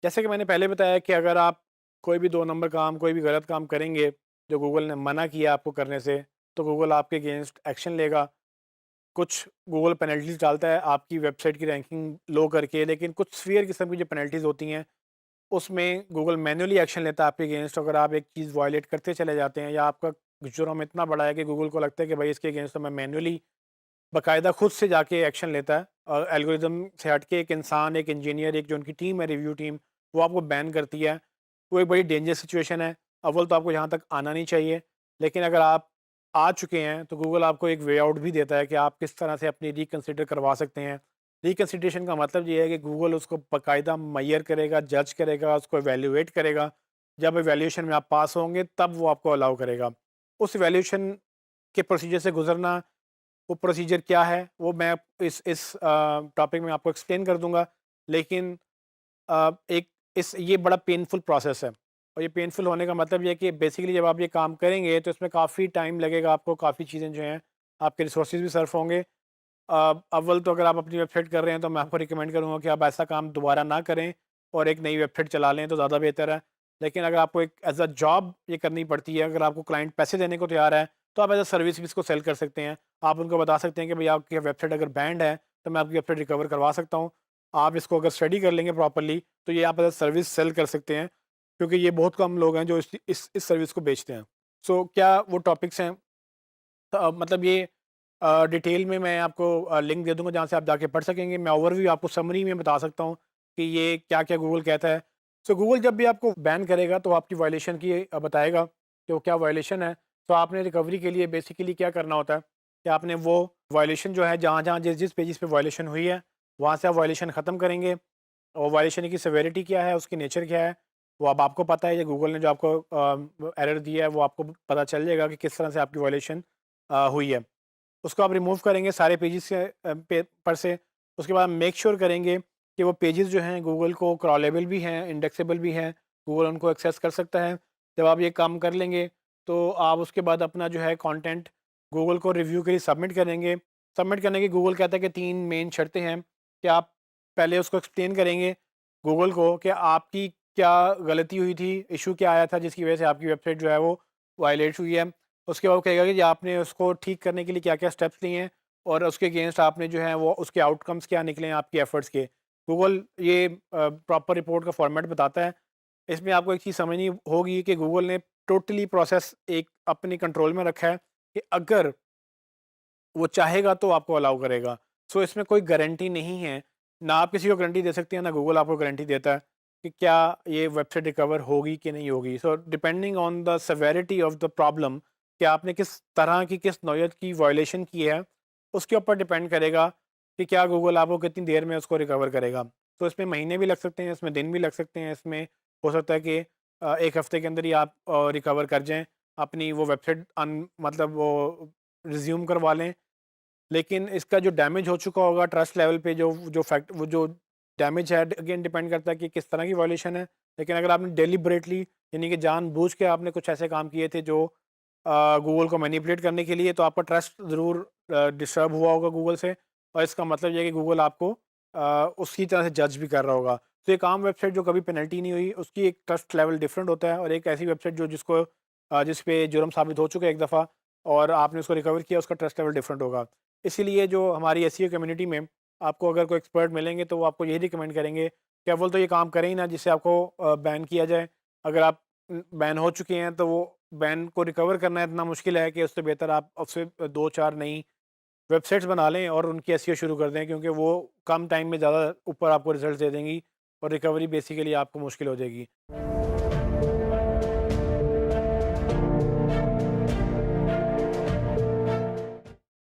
जैसे कि मैंने पहले बताया कि अगर आप कोई भी 2 नंबर काम, कोई भी गलत काम करेंगे, जो गूगल ने मना किया आपको करने से, तो गूगल आपके अगेंस्ट एक्शन लेगा। कुछ गूगल पेनल्टीज़ डालता है आपकी वेबसाइट की रैंकिंग लो करके, लेकिन कुछ सीवियर किस्म की जो पेनल्टीज़ होती हैं, उसमें गूगल मैन्युअली एक्शन लेता है आपके अगेंस्ट अगर आप एक चीज़ वायलेट करते चले जाते हैं या आपका जुर्म इतना बड़ा है कि गूगल को लगता है कि भाई इसके अगेंस्ट तो मैं मैन्युअली बाकायदा खुद से जाके एक्शन लेता है और एल्गोरिदम से हट के एक इंसान, एक इंजीनियर, एक जो उनकी टीम है रिव्यू टीम, वो आपको बैन करती है। वो एक बड़ी डेंजर सिचुएशन है। अव्वल तो आपको यहाँ तक आना नहीं चाहिए, लेकिन अगर आप आ चुके हैं तो गूगल आपको एक वे आउट भी देता है कि आप किस तरह से अपनी रिकंसिडर करवा सकते हैं। रिकंसिडरेशन का मतलब ये है कि गूगल उसको बाकायदा मेजर करेगा, जज करेगा, उसको इवैल्यूएट करेगा। जब इवैल्यूएशन में आप पास होंगे तब वो आपको अलाउ करेगा। उस इवैल्यूएशन के प्रोसीजर से गुज़रना, वो प्रोसीजर क्या है वो मैं इस टॉपिक में आपको एक्सप्लेन कर दूंगा। लेकिन एक इस ये बड़ा पेनफुल प्रोसेस है और ये पेनफुल होने का मतलब ये है कि बेसिकली जब आप ये काम करेंगे तो इसमें काफ़ी टाइम लगेगा आपको, काफ़ी चीज़ें जो हैं आपके रिसोर्सेज भी सर्फ होंगे। अव्वल तो अगर आप अपनी वेबसाइट कर रहे हैं तो मैं आपको रिकमेंड करूँगा कि आप ऐसा काम दोबारा ना करें और एक नई वेबसाइट चला लें तो ज़्यादा बेहतर है। लेकिन अगर आपको एक एज अ जॉब ये करनी पड़ती है, अगर आपको क्लाइंट पैसे देने को तैयार है, तो आप एज अ सर्विस भी इसको सेल कर सकते हैं। आप उनको बता सकते हैं कि भाई आपकी वेबसाइट अगर बैंड है तो मैं आपकी वेबसाइट रिकवर करवा सकता हूँ। आप इसको अगर स्टडी कर लेंगे प्रॉपर्ली तो ये आप एज अ सर्विस सेल कर सकते हैं, क्योंकि ये बहुत कम लोग हैं जो इस सर्विस को बेचते हैं। सो क्या वो टॉपिक्स हैं, तो मतलब ये डिटेल में मैं आपको लिंक दे दूँगा जहाँ से आप जाके पढ़ सकेंगे। मैं ओवरव्यू आपको समरी में बता सकता हूँ कि ये क्या-क्या गूगल कहता है। सो गूगल जब भी आपको बैन करेगा तो आपकी वायलेशन की बताएगा कि वो क्या वायलेशन है। तो आपने रिकवरी के लिए बेसिकली क्या करना होता है कि आपने वो वायलेशन जो है जहाँ-जहाँ जिस-जिस पेजेज़ पे वायलेशन हुई है, वहाँ से आप वायलेशन ख़त्म करेंगे और वायलेशन की सेवेरिटी क्या है, उसकी नेचर क्या है, वो अब आपको पता है। ये गूगल ने जो आपको एरर दिया है वो आपको पता चल जाएगा कि किस तरह से आपकी वायलेशन हुई है। उसको आप रिमूव करेंगे सारे पेजेस से पर से। उसके बाद मेक श्योर करेंगे कि वो पेजेस जो हैं गूगल को क्रॉलेबल भी हैं, इंडेक्सेबल भी हैं, गूगल उनको एक्सेस कर सकता है। जब आप ये काम कर लेंगे तो आप उसके बाद अपना जो है कंटेंट गूगल को रिव्यू के लिए सबमिट करेंगे। सबमिट करने की गूगल कहता है कि 3 मेन शर्तें हैं कि आप पहले उसको एक्सप्लेन करेंगे गूगल को कि आपकी क्या गलती हुई थी, इश्यू क्या आया था जिसकी वजह से आपकी वेबसाइट जो है वो वायलेट हुई है। उसके बाद वो कहेगा कि आपने उसको ठीक करने के लिए क्या-क्या स्टेप्स लिए हैं और उसके अगेंस्ट आपने जो है वो उसके आउटकम्स क्या निकले हैं आपकी एफर्ट्स के। गूगल ये प्रॉपर रिपोर्ट का फॉर्मेट बताता है। इसमें आपको एक चीज़ समझनी होगी कि गूगल ने टोटली प्रोसेस एक अपनी कंट्रोल में रखा है कि अगर वो चाहेगा तो आपको अलाउ करेगा। सो इसमें कोई गारंटी नहीं है, ना आप किसी को गारंटी दे सकते हैं, ना गूगल आपको गारंटी देता है कि क्या ये वेबसाइट रिकवर होगी कि नहीं होगी। So depending on the severity of the problem कि आपने किस तरह की, किस नौयत की वायलेशन की है, उसके ऊपर डिपेंड करेगा कि क्या गूगल आपको कितनी देर में उसको रिकवर करेगा। तो इसमें महीने भी लग सकते हैं, इसमें दिन भी लग सकते हैं, इसमें हो सकता है कि 1 हफ्ते के अंदर ही आप रिकवर कर जाएँ, अपनी वो वेबसाइट मतलब वो रिज़्यूम करवा लें। लेकिन इसका जो डैमेज हो चुका होगा ट्रस्ट लेवल पे, वो जो डैमेज है अगेन डिपेंड करता है कि किस तरह की वायलेशन है। लेकिन अगर आपने डेलिबरेटली यानी कि जानबूझ के आपने कुछ ऐसे काम किए थे जो गूगल को मैनिपुलेट करने के लिए, तो आपका ट्रस्ट ज़रूर डिस्टर्ब हुआ होगा गूगल से और इसका मतलब ये है कि गूगल आपको उसी तरह से जज भी कर रहा होगा। तो एक आम वेबसाइट जो कभी पेनल्टी नहीं हुई उसकी एक ट्रस्ट लेवल डिफरेंट होता है और एक ऐसी वेबसाइट जो जिस पे जुर्म साबित हो चुका है एक दफ़ा और आपने उसको रिकवर किया, उसका ट्रस्ट लेवल डिफरेंट होगा। इसीलिए जो हमारी एसईओ कम्युनिटी में आपको अगर कोई एक्सपर्ट मिलेंगे तो वो आपको यही रिकमेंड करेंगे कि अव्वल तो ये काम करें ही ना जिससे आपको बैन किया जाए। अगर आप बैन हो चुके हैं तो वो बैन को रिकवर करना इतना मुश्किल है कि उससे बेहतर आप उससे 2-4 नई वेबसाइट्स बना लें और उनकी एसईओ शुरू कर दें, क्योंकि वो कम टाइम में ज़्यादा ऊपर आपको रिजल्ट दे देंगी और रिकवरी बेसिकली आपको मुश्किल हो जाएगी।